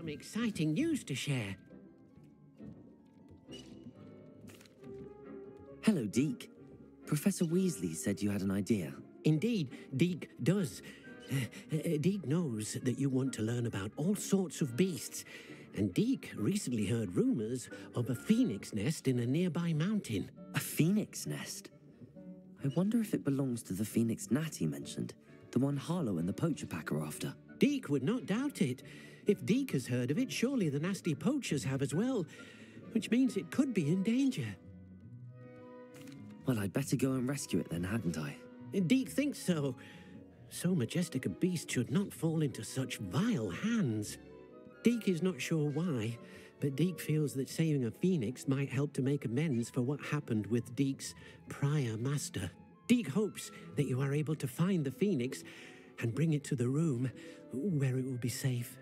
some exciting news to share. Hello, Deke. Professor Weasley said you had an idea. Indeed, Deke does. Deke knows that you want to learn about all sorts of beasts, and Deke recently heard rumors of a phoenix nest in a nearby mountain. A phoenix nest? I wonder if it belongs to the phoenix gnat he mentioned, the one Harlow and the poacher pack are after. Deke would not doubt it. If Deke has heard of it, surely the nasty poachers have as well, which means it could be in danger. Well, I'd better go and rescue it then, hadn't I? Deke thinks so. So majestic a beast should not fall into such vile hands. Deke is not sure why, but Deke feels that saving a phoenix might help to make amends for what happened with Deke's prior master. Deke hopes that you are able to find the phoenix and bring it to the room where it will be safe.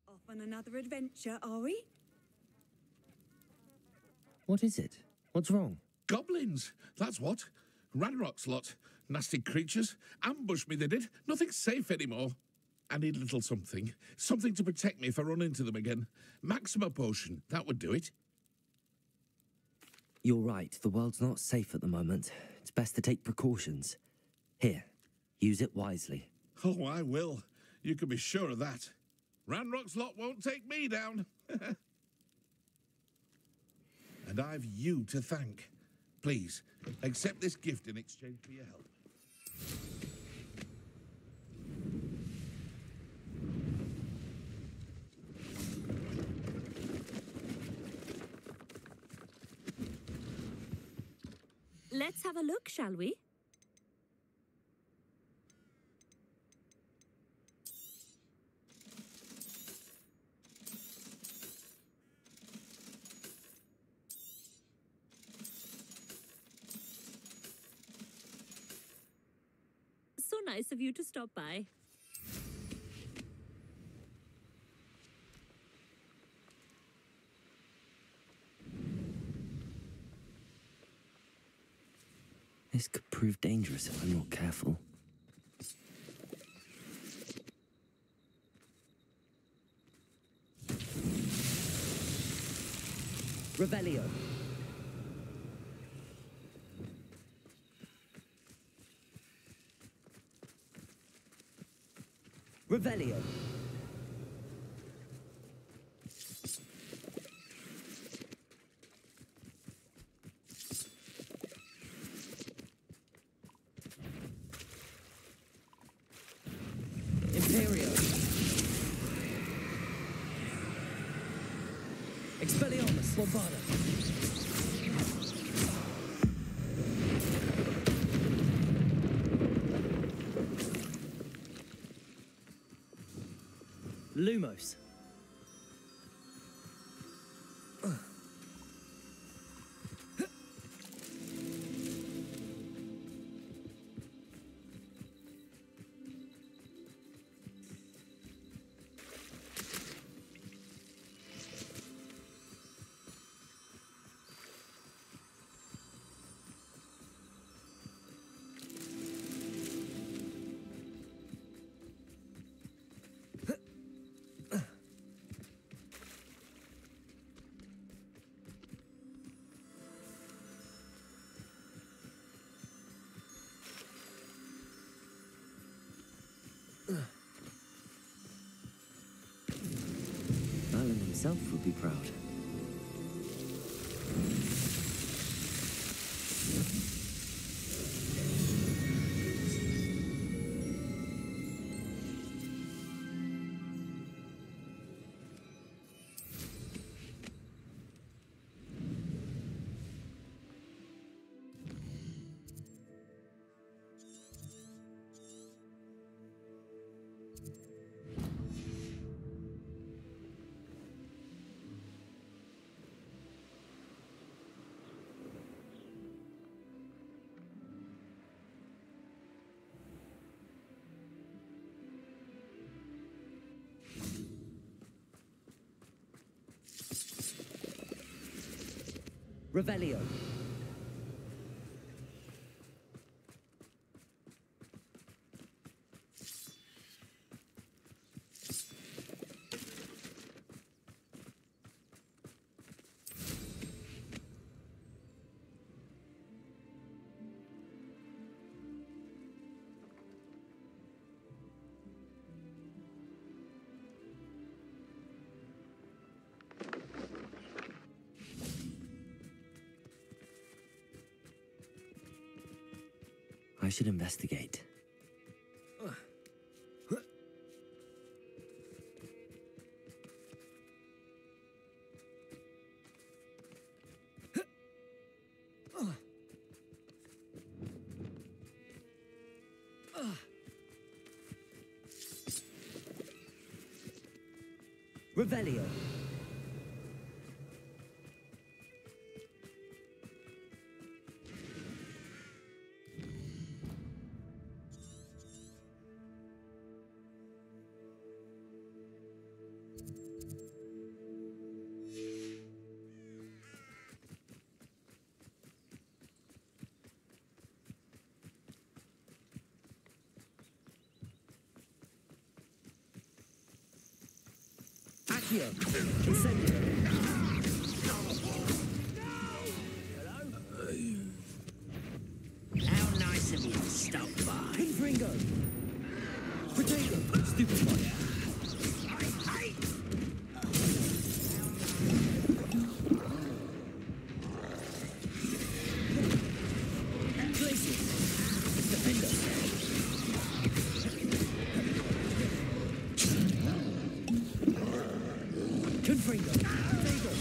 Off on another adventure, are we? What is it? What's wrong? Goblins, that's what. Ranrock's lot. Nasty creatures. Ambushed me, they did. Nothing's safe anymore. I need a little something. Something to protect me if I run into them again. Maxima potion, that would do it. You're right, the world's not safe at the moment. It's best to take precautions. Here, use it wisely. Oh, I will. You can be sure of that. Ranrock's lot won't take me down. And I've you to thank. Please, accept this gift in exchange for your help. Let's have a look, shall we? So nice of you to stop by. This could prove dangerous if I'm not careful. Revelio. Revelio. Imperio. Expelliarmus. Bombarda. Lumos. Alan himself would be proud. Revelio. I should investigate. Revelio. Accio. Incendio. How nice of you to stop by. Confringo. Protego. Stupefy. Glacius. Defender. Confringo. Protego.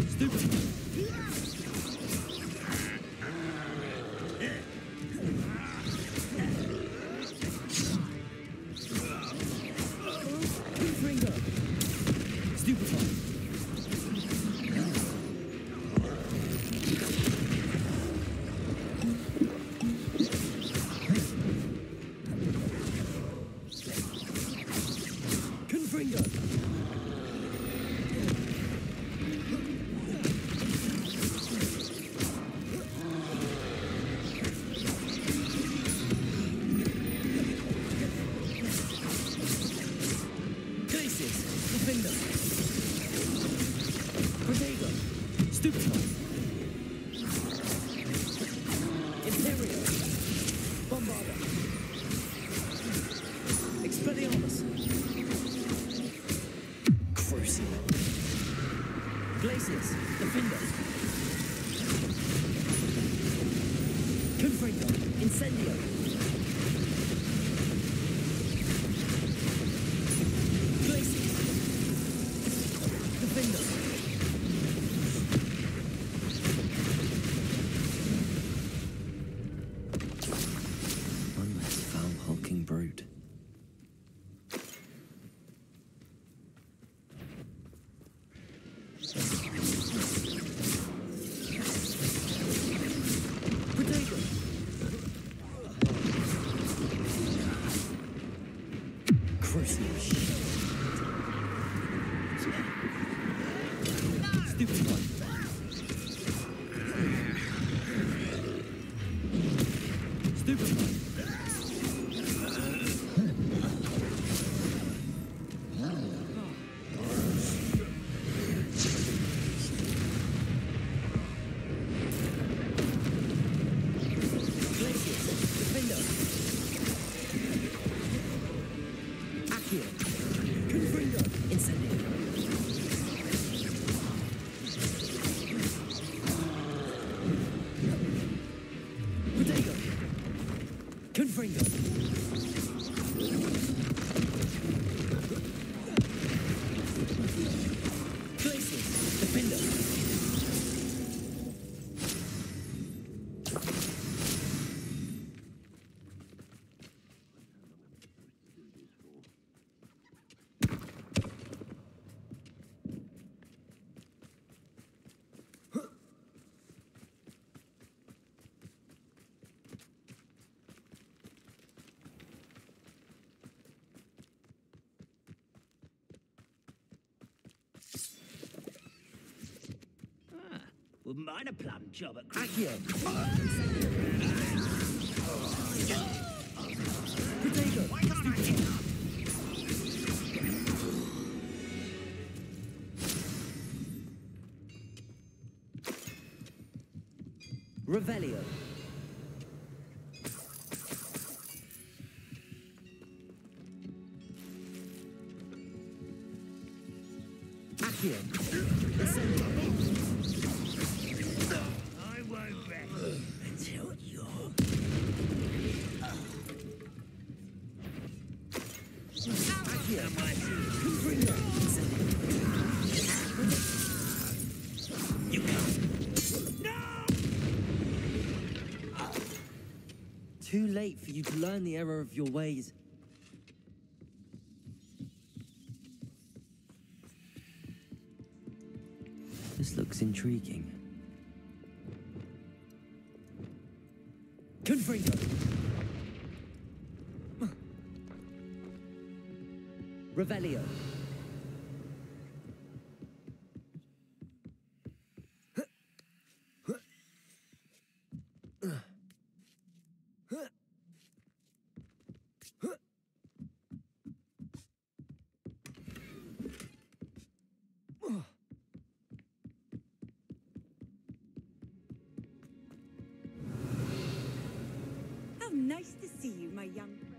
Stupefy. Confringo. Stupefy. Confringo. Glacius. Defender. Protego. Stupefy. Imperio. Bombarda. Expelliarmus. Crucible. Glacius. Defender. Confringo. Incendio. Glacius. Defender. One less foul hulking brute. Protego. Crucible. Stupefy. Stupefy. Glacius. Defender. Accio. Confringo. Incendio. Protego. Confringo. Glacius. Defender. Wouldn't mind a plum job at Accio. Why can't I hit up? Revelio. Accio. I won't rest until you're... You can't. No! Too late for you to learn the error of your ways. This looks intriguing. Confringo! Revelio. How nice to see you, my young friend.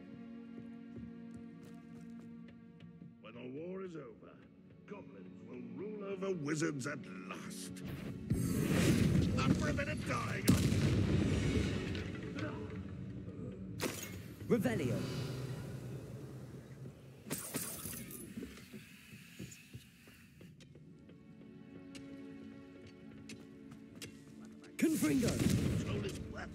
When the war is over, goblins will rule over wizards at last. Up for a bit of dying on. Revelio. Confringo. Soul is worthless.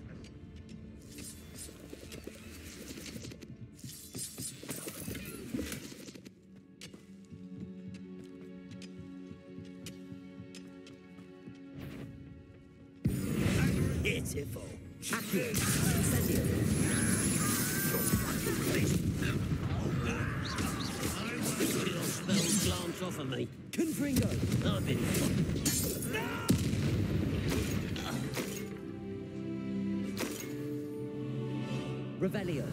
Pitiful. Accio. Incendio. I won't let your spells glance off of me. Confringo. I've been... Revelio.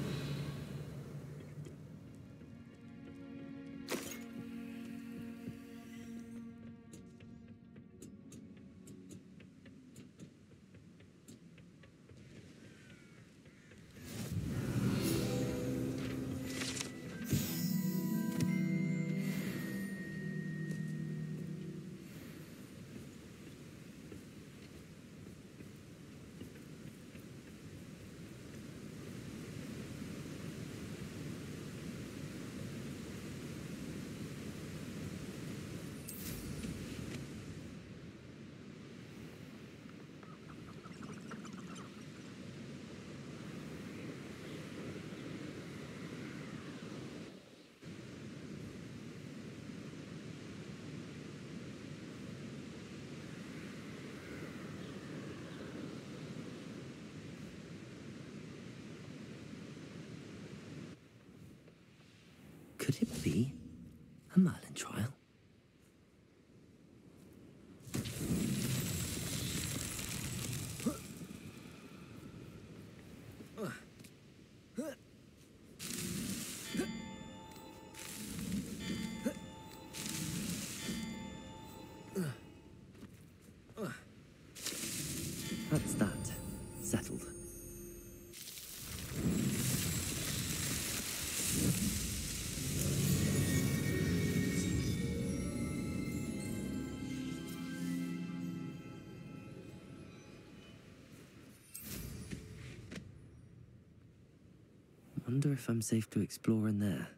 Could it be a Merlin trial? That's that. Settled. Wonder if I'm safe to explore in there.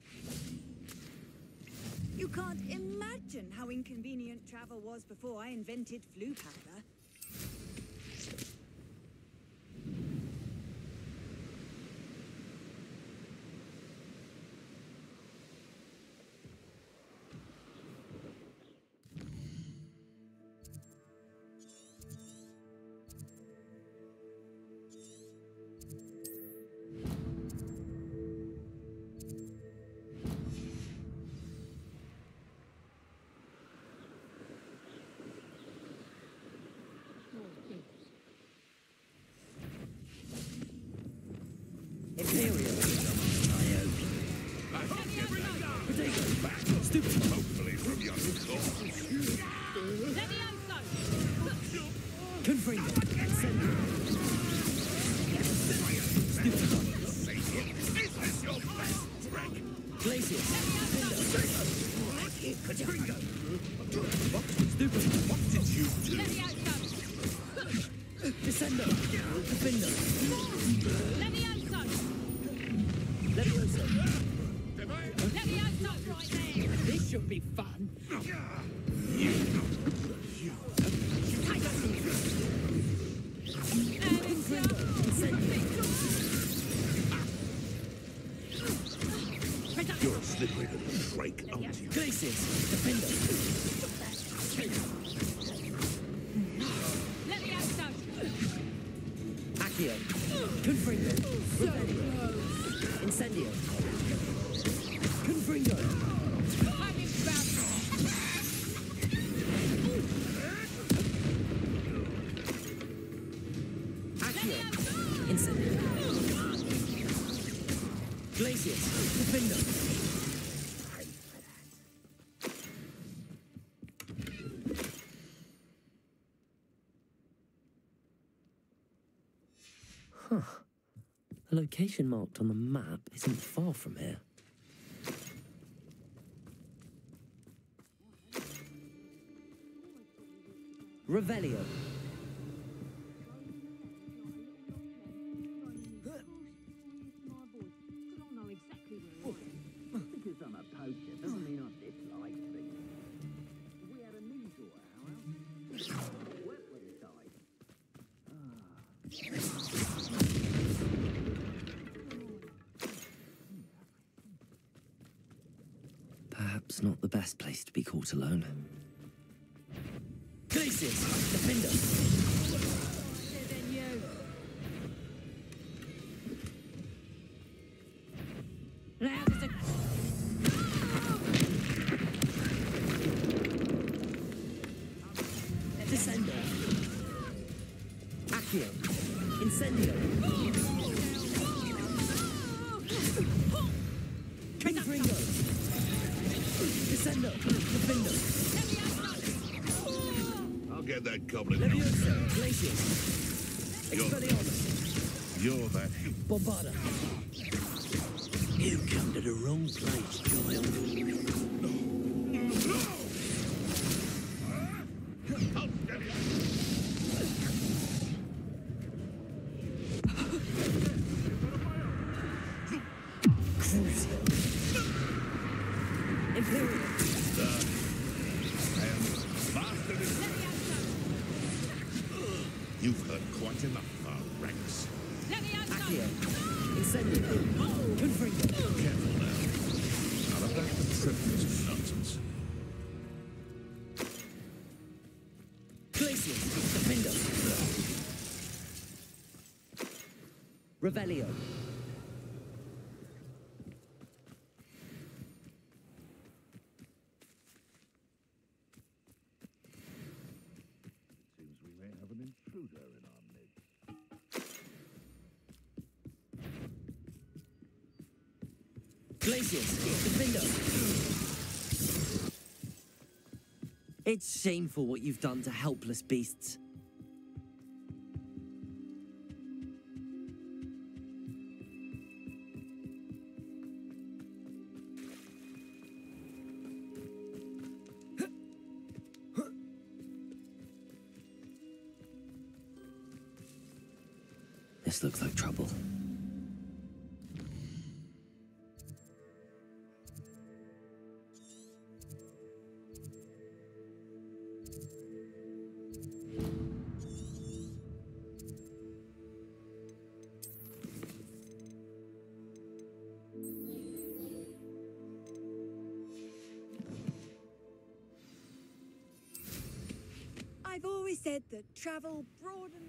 You can't imagine how inconvenient travel was before I invented flu powder. Confringo. Incendio. Glacius. Confringo. Stupid. What did you do? Descendo. Defendo. Levioso. This should be fun. You're a slippery little shrike, aren't you? Glacius. Defendo. Accio. Confringo. Revelio. Incendio. Confringo. Accio. Incendio. Glacius. Defendo. Huh. The location marked on the map isn't far from here. Revelio. Because I'm a poacher doesn't mean I dislike things. We had a measle at our house. Wet when it died. Perhaps not the best place to be caught alone. Glacius! Defender! Descendo! Accio! Incendio! Confringo! Descendo! Defendo! I'll get that goblin. Levioso! Glacius! Expelliarmus! You're that. Bombarda! You come to the wrong place, child. Crucio! Imperial! You've heard quite enough of our ranks. Accio! Incendio! Confringo! Careful now. None of that trivial nonsense. Glacius! Defendo! Revelio! Seems we may have an intruder in our midst. Glacius! Defendo! It's shameful what you've done to helpless beasts. This looks like trouble. I've always said that travel broadens.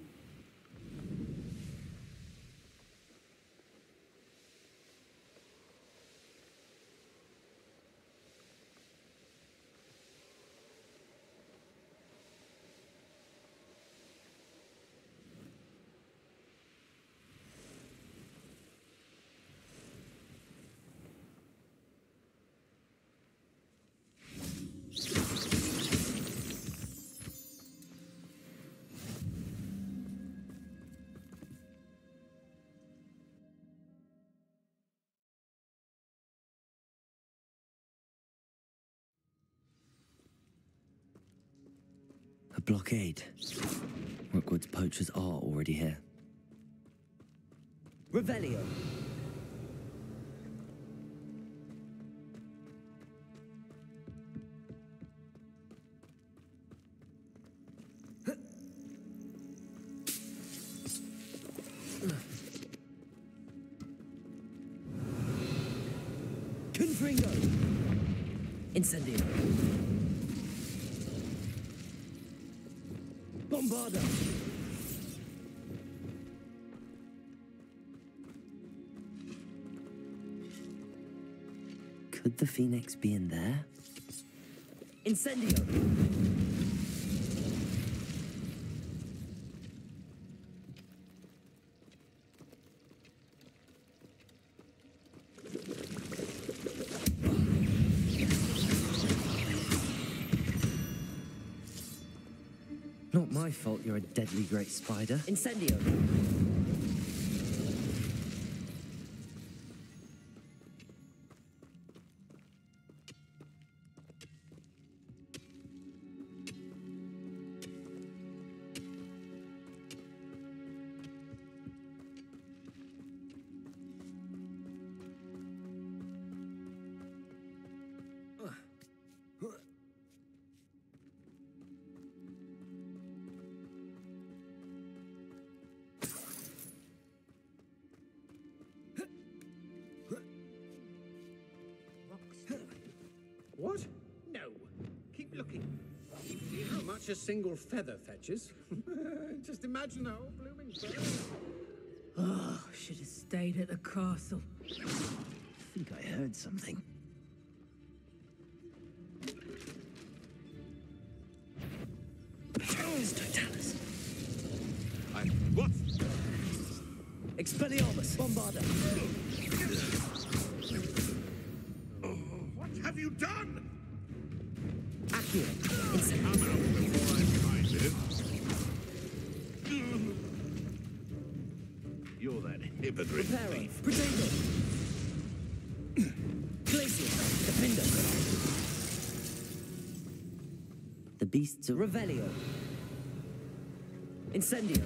blockade. Rookwood's poachers are already here. Revelio. Confringo. Incendio. Bombarda. Could the Phoenix be in there? Incendio. Not my fault you're a deadly great spider. Incendio. What? No. Keep looking. See how much a single feather fetches? Just imagine the whole blooming bird. Oh, should have stayed at the castle. I think I heard something. Totalis. What? Expelliarmus. Bombarda. What have you done? Accio. Come out before I find it. You're that hypocrite Reparo. thief. Protego. Glacier. Defindo. The beasts are Revelio. Incendio.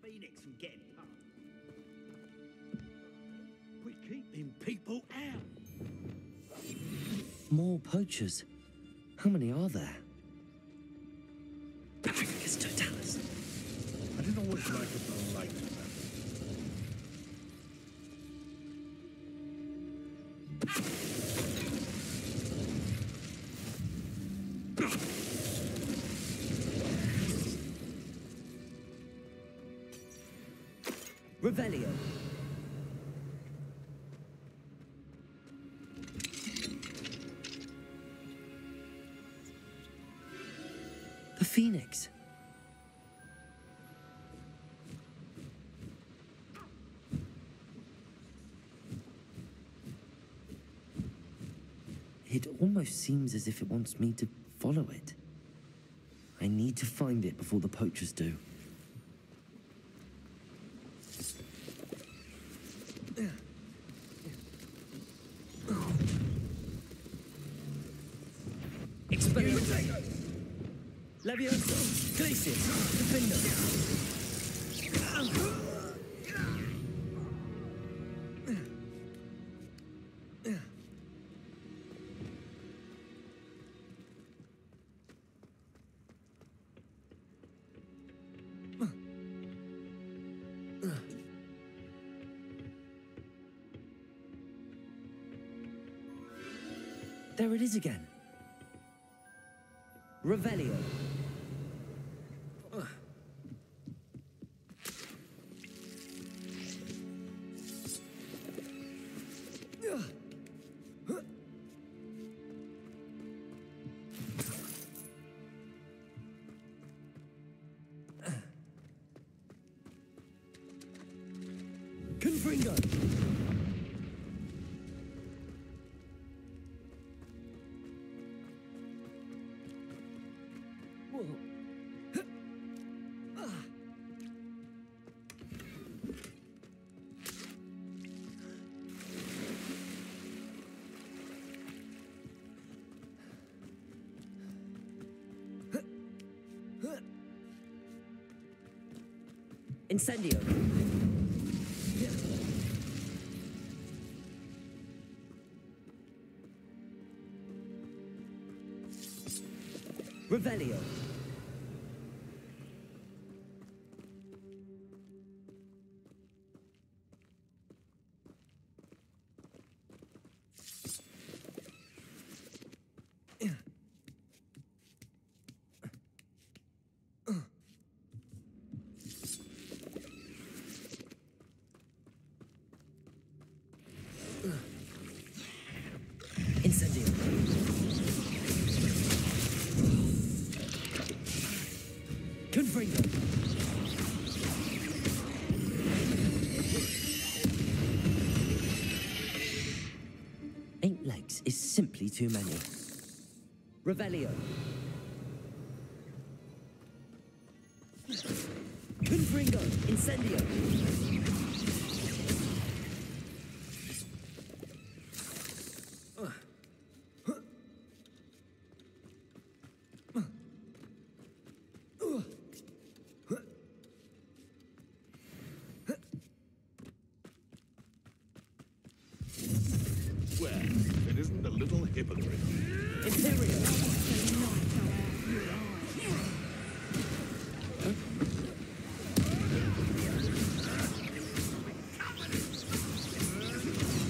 Phoenix from getting past. We're keeping people out. More poachers. How many are there? Paragus Totalis. I don't always like it like that. Revelio. The Phoenix. It almost seems as if it wants me to follow it. I need to find it before the poachers do. Experimento. Levioso. Glacier. Defindo. There it is again. Revelio. Confringo! Whoa. Incendio. Revelio. Incendio. Confringo. Eight legs is simply too many. Revelio. Confringo. Incendio. Well, if it isn't a little hypocrite.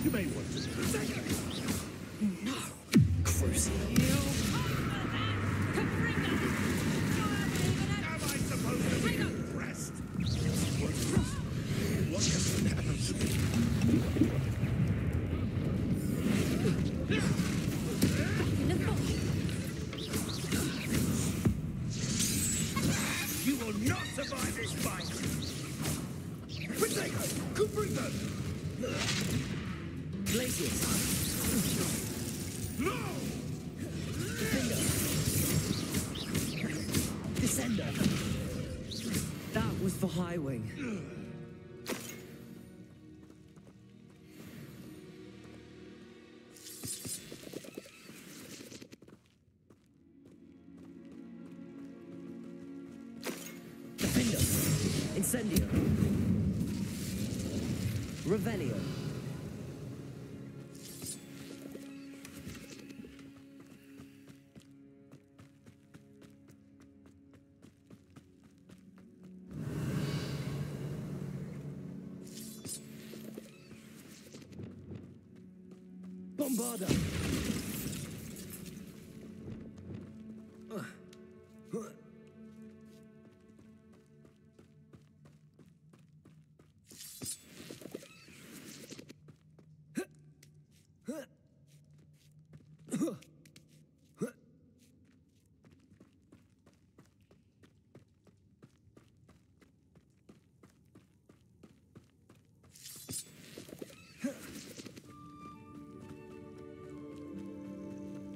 You may want to protect me. No. Crucial. Am I supposed to be impressed? What has happened to me? You will not survive this fight! Potato! Confringo! Glacius. No! Descender. That was for High Wing. Defender. Incendio. Revelio. Bombarda.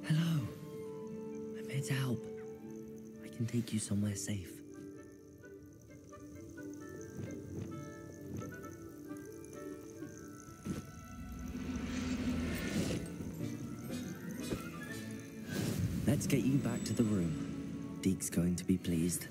Hello. I'm here to help. I can take you somewhere safe. Let's get you back to the room. Deke's going to be pleased.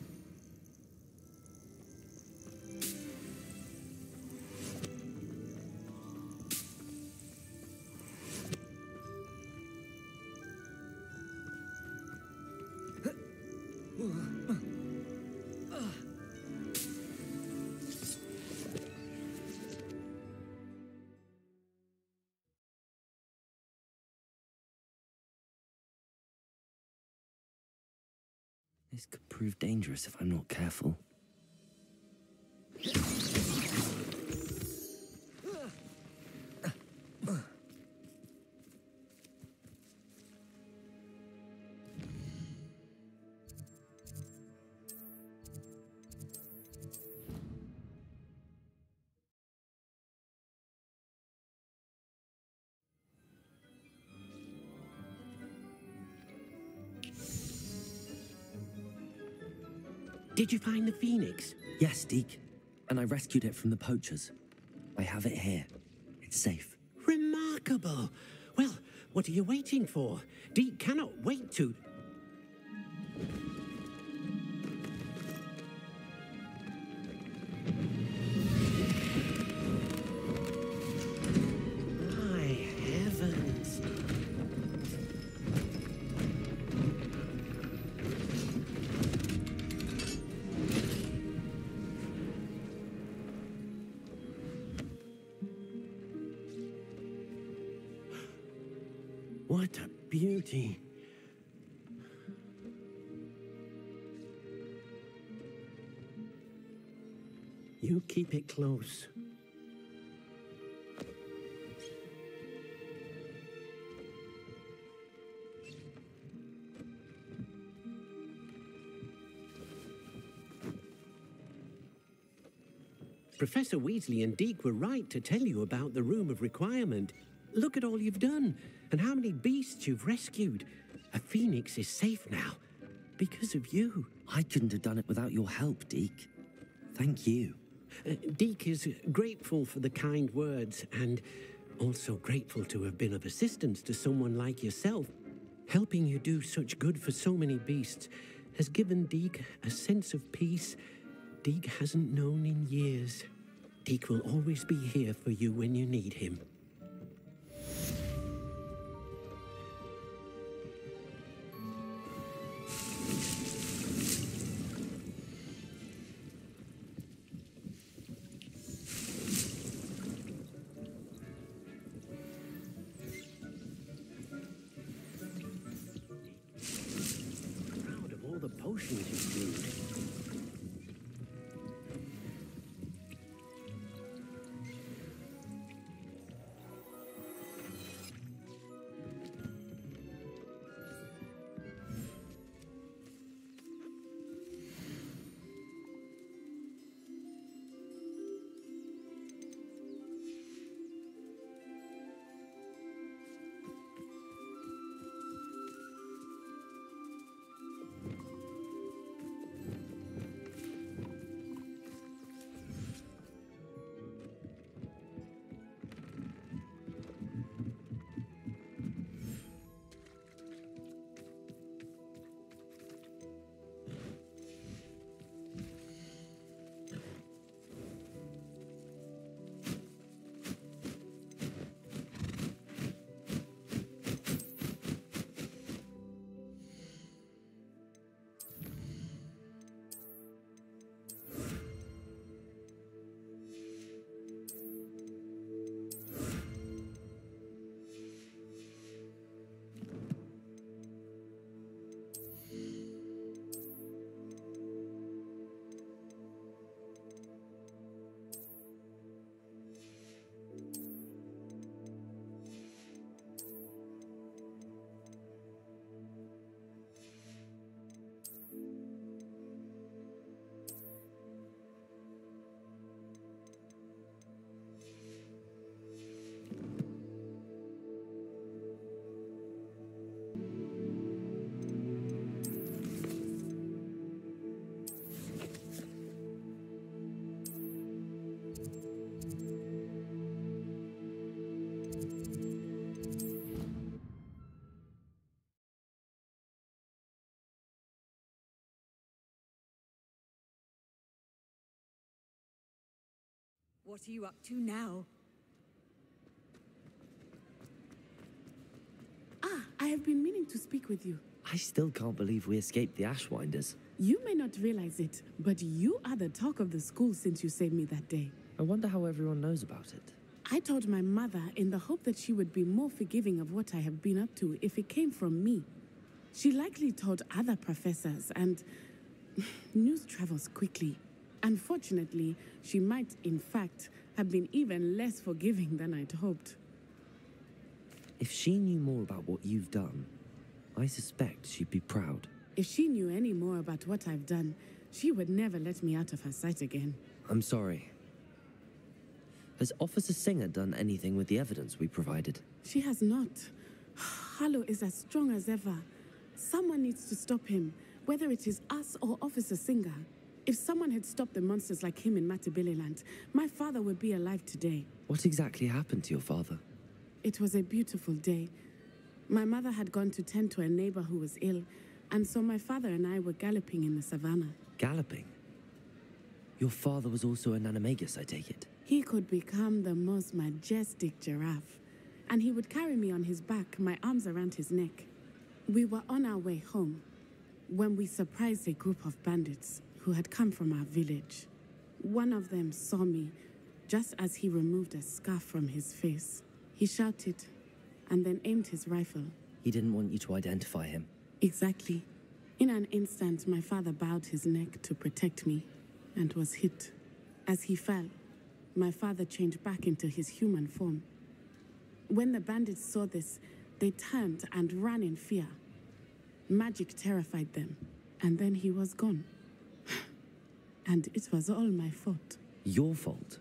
This could prove dangerous if I'm not careful. Did you find the phoenix? Yes, Deke. And I rescued it from the poachers. I have it here. It's safe. Remarkable. Well, what are you waiting for? Deke cannot wait to... My heavens. What a beauty. You keep it close. Professor Weasley and Deke were right to tell you about the Room of Requirement. Look at all you've done, and how many beasts you've rescued. A phoenix is safe now, because of you. I couldn't have done it without your help, Deke. Thank you. Deke is grateful for the kind words, and also grateful to have been of assistance to someone like yourself. Helping you do such good for so many beasts has given Deke a sense of peace Deke hasn't known in years. Deke will always be here for you when you need him. Proud of all the potions you've brewed. What are you up to now? I have been meaning to speak with you. I still can't believe we escaped the Ashwinders. You may not realize it, but you are the talk of the school since you saved me that day. I wonder how everyone knows about it. I told my mother in the hope that she would be more forgiving of what I have been up to if it came from me. She likely told other professors, and news travels quickly. Unfortunately, she might, in fact, have been even less forgiving than I'd hoped. If she knew more about what you've done, I suspect she'd be proud. If she knew any more about what I've done, she would never let me out of her sight again. I'm sorry. Has Officer Singer done anything with the evidence we provided? She has not. Harlow is as strong as ever. Someone needs to stop him, whether it is us or Officer Singer. If someone had stopped the monsters like him in Matabeleland, my father would be alive today. What exactly happened to your father? It was a beautiful day. My mother had gone to tend to a neighbor who was ill, and so my father and I were galloping in the savannah. Galloping? Your father was also an animagus, I take it? He could become the most majestic giraffe, and he would carry me on his back, my arms around his neck. We were on our way home when we surprised a group of bandits who had come from our village. One of them saw me just as he removed a scarf from his face. He shouted and then aimed his rifle. He didn't want you to identify him. Exactly. In an instant, my father bowed his neck to protect me and was hit. As he fell, my father changed back into his human form. When the bandits saw this, they turned and ran in fear. Magic terrified them, and then he was gone. And it was all my fault. Your fault?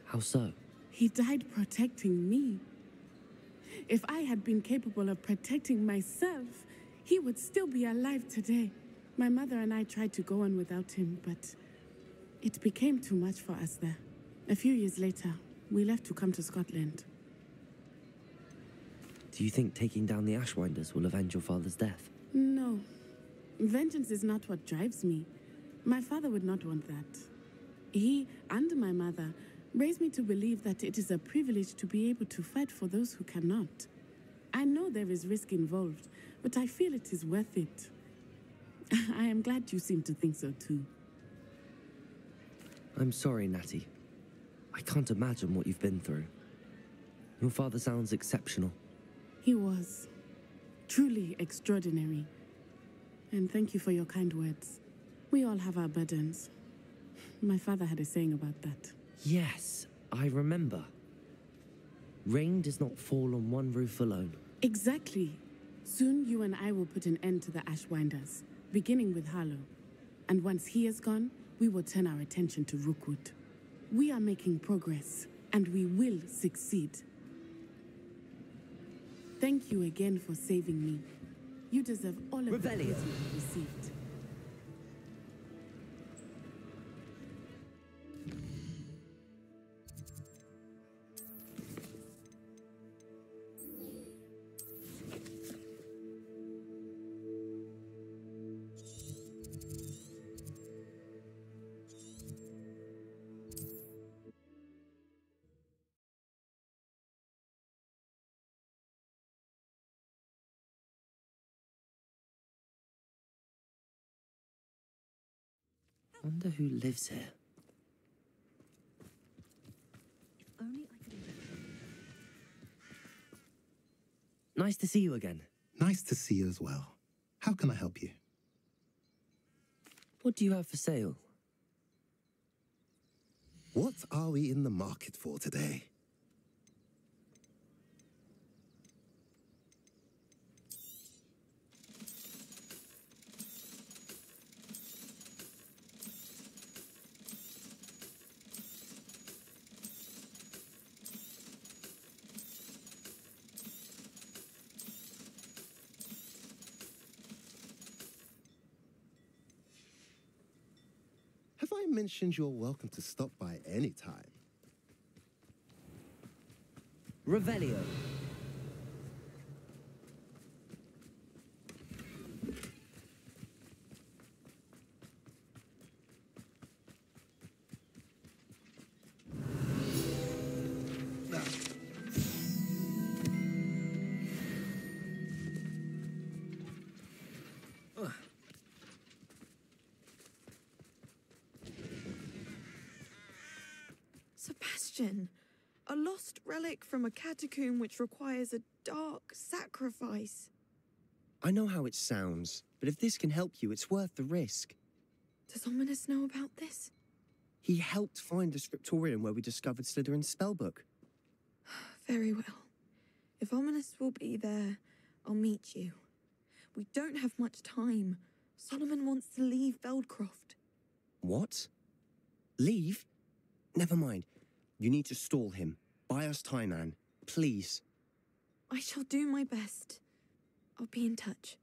How so? He died protecting me. If I had been capable of protecting myself, he would still be alive today. My mother and I tried to go on without him, but it became too much for us there. A few years later, we left to come to Scotland. Do you think taking down the Ashwinders will avenge your father's death? No. Vengeance is not what drives me. My father would not want that. He and my mother raised me to believe that it is a privilege to be able to fight for those who cannot. I know there is risk involved, but I feel it is worth it. I am glad you seem to think so too. I'm sorry, Natty. I can't imagine what you've been through. Your father sounds exceptional. He was truly extraordinary. And thank you for your kind words. We all have our burdens. My father had a saying about that. Yes, I remember. Rain does not fall on one roof alone. Exactly. Soon you and I will put an end to the Ashwinders, beginning with Harlow. And once he is gone, we will turn our attention to Rookwood. We are making progress, and we will succeed. Thank you again for saving me. You deserve all of the praise you have received. Wonder who lives here. Nice to see you again. Nice to see you as well. How can I help you? What do you have for sale? What are we in the market for today? Have I mentioned you're welcome to stop by any time? Revelio. Sebastian, a lost relic from a catacomb which requires a dark sacrifice. I know how it sounds, but if this can help you, it's worth the risk. Does Ominous know about this? He helped find the scriptorium where we discovered Slytherin's spellbook. Very well. If Ominous will be there, I'll meet you. We don't have much time. Solomon wants to leave Veldcroft. What? Leave? Never mind. You need to stall him. Buy us time, Anne. Please. I shall do my best. I'll be in touch.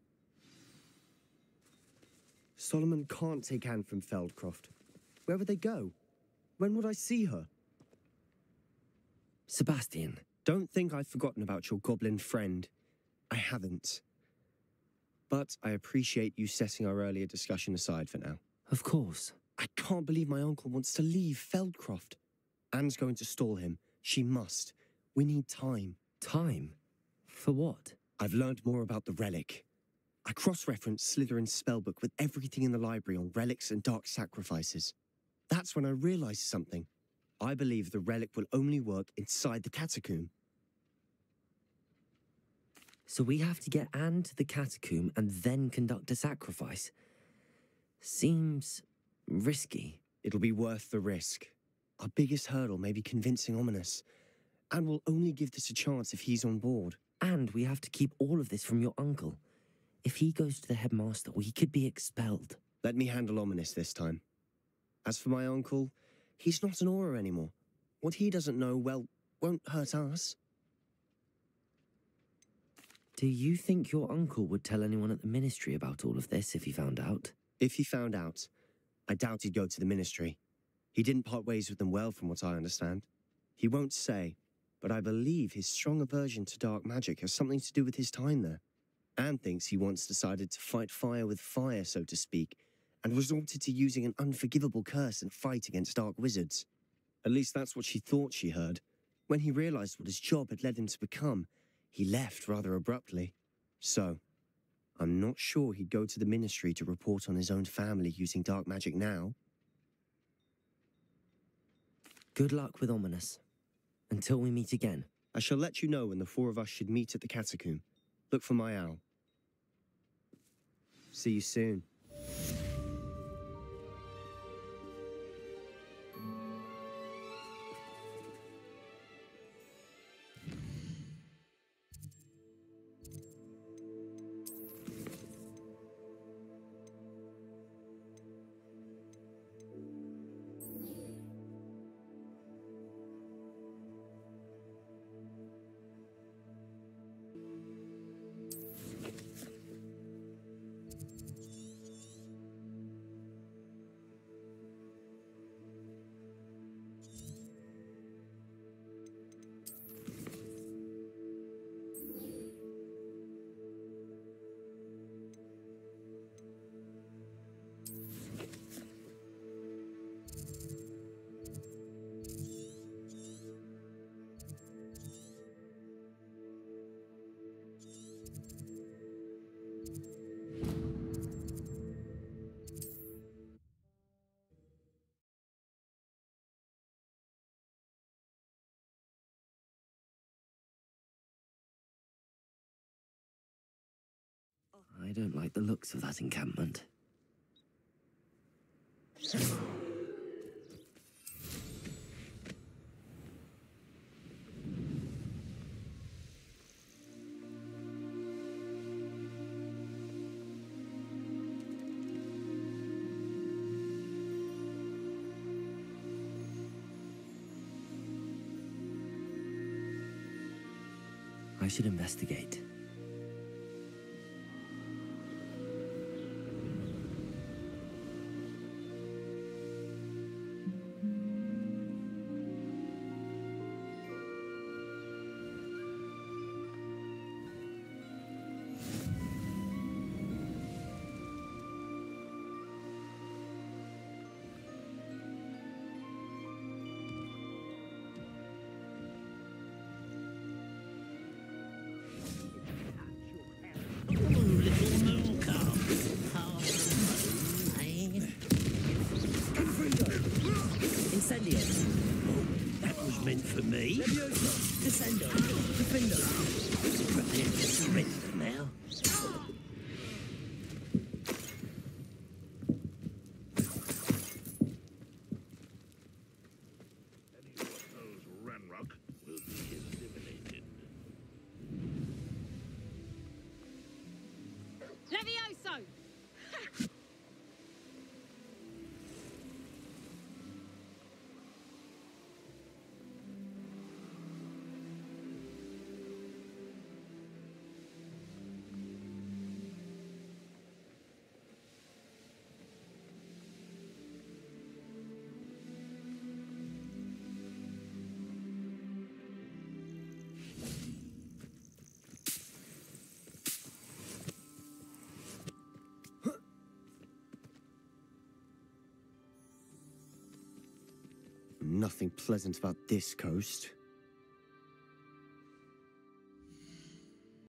Solomon can't take Anne from Feldcroft. Where would they go? When would I see her? Sebastian. Don't think I've forgotten about your goblin friend. I haven't. But I appreciate you setting our earlier discussion aside for now. Of course. I can't believe my uncle wants to leave Feldcroft. Anne's going to stall him. She must. We need time. Time? For what? I've learned more about the relic. I cross-referenced Slytherin's spellbook with everything in the library on relics and dark sacrifices. That's when I realized something. I believe the relic will only work inside the catacomb. So we have to get Anne to the catacomb and then conduct a sacrifice? Seems risky. It'll be worth the risk. Our biggest hurdle may be convincing Ominous. And we'll only give this a chance if he's on board. And we have to keep all of this from your uncle. If he goes to the headmaster, he could be expelled. Let me handle Ominous this time. As for my uncle, he's not an Auror anymore. What he doesn't know, well, won't hurt us. Do you think your uncle would tell anyone at the Ministry about all of this if he found out? If he found out, I doubt he'd go to the Ministry. He didn't part ways with them well, from what I understand. He won't say, but I believe his strong aversion to dark magic has something to do with his time there. Anne thinks he once decided to fight fire with fire, so to speak, and resorted to using an unforgivable curse and fight against dark wizards. At least that's what she thought she heard. When he realized what his job had led him to become, he left rather abruptly. So, I'm not sure he'd go to the Ministry to report on his own family using dark magic now. Good luck with Ominous. Until we meet again. I shall let you know when the four of us should meet at the catacomb. Look for my owl. See you soon. I don't like the looks of that encampment. I should investigate. For me? Descendo. Defender. Prepare to surrender now. Any of those Ranrock will be eliminated. Levioso! Nothing pleasant about this coast.